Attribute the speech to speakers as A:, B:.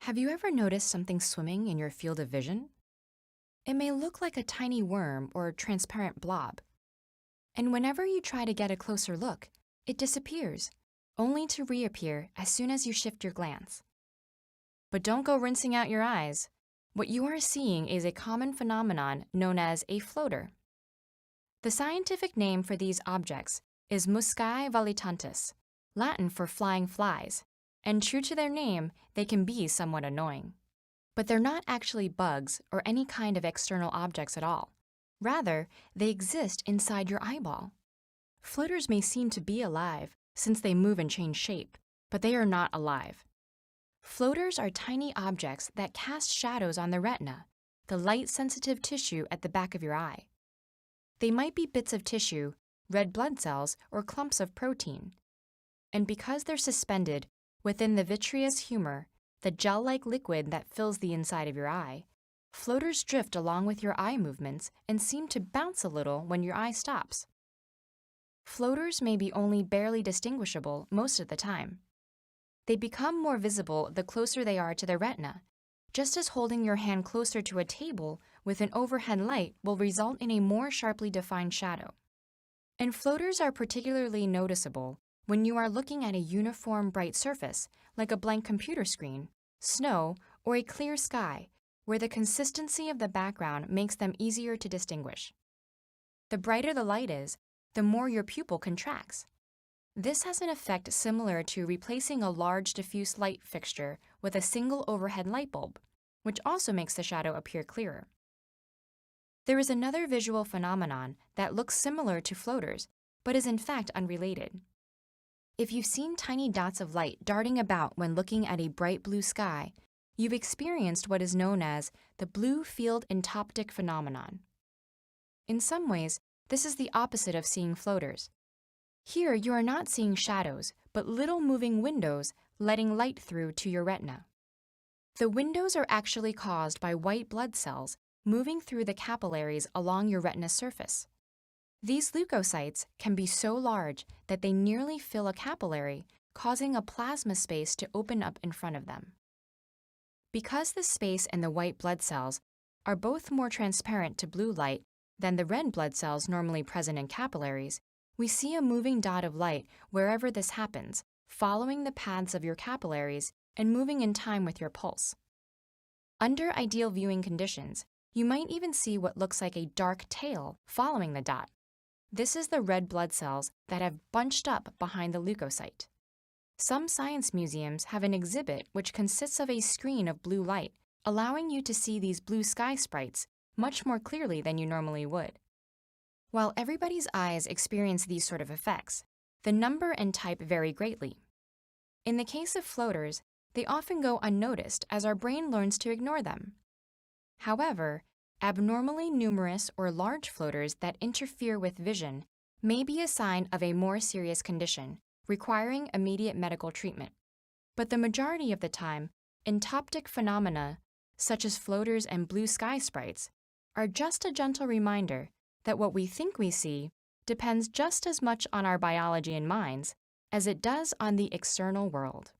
A: Have you ever noticed something swimming in your field of vision? It may look like a tiny worm or a transparent blob. And whenever you try to get a closer look, it disappears, only to reappear as soon as you shift your glance. But don't go rinsing out your eyes. What you are seeing is a common phenomenon known as a floater. The scientific name for these objects is muscae volitantes, Latin for flying flies, and true to their name, they can be somewhat annoying. But they're not actually bugs or any kind of external objects at all. Rather, they exist inside your eyeball. Floaters may seem to be alive since they move and change shape, but they are not alive. Floaters are tiny objects that cast shadows on the retina, the light-sensitive tissue at the back of your eye. They might be bits of tissue, red blood cells, or clumps of protein. And because they're suspended within the vitreous humor, the gel-like liquid that fills the inside of your eye, floaters drift along with your eye movements and seem to bounce a little when your eye stops. Floaters may be only barely distinguishable most of the time. They become more visible the closer they are to the retina, just as holding your hand closer to a table with an overhead light will result in a more sharply defined shadow. And floaters are particularly noticeable when you are looking at a uniform bright surface, like a blank computer screen, snow, or a clear sky, where the consistency of the background makes them easier to distinguish. The brighter the light is, the more your pupil contracts. This has an effect similar to replacing a large diffuse light fixture with a single overhead light bulb, which also makes the shadow appear clearer. There is another visual phenomenon that looks similar to floaters, but is in fact unrelated. If you've seen tiny dots of light darting about when looking at a bright blue sky, you've experienced what is known as the blue field entoptic phenomenon. In some ways, this is the opposite of seeing floaters. Here, you are not seeing shadows, but little moving windows letting light through to your retina. The windows are actually caused by white blood cells moving through the capillaries along your retina surface. These leukocytes can be so large that they nearly fill a capillary, causing a plasma space to open up in front of them. Because the space and the white blood cells are both more transparent to blue light than the red blood cells normally present in capillaries, we see a moving dot of light wherever this happens, following the paths of your capillaries and moving in time with your pulse. Under ideal viewing conditions, you might even see what looks like a dark tail following the dot. This is the red blood cells that have bunched up behind the leukocyte. Some science museums have an exhibit which consists of a screen of blue light, allowing you to see these blue sky sprites much more clearly than you normally would. While everybody's eyes experience these sort of effects, the number and type vary greatly. In the case of floaters, they often go unnoticed as our brain learns to ignore them. However, abnormally numerous or large floaters that interfere with vision may be a sign of a more serious condition, requiring immediate medical treatment. But the majority of the time, entoptic phenomena, such as floaters and blue sky sprites, are just a gentle reminder that what we think we see depends just as much on our biology and minds as it does on the external world.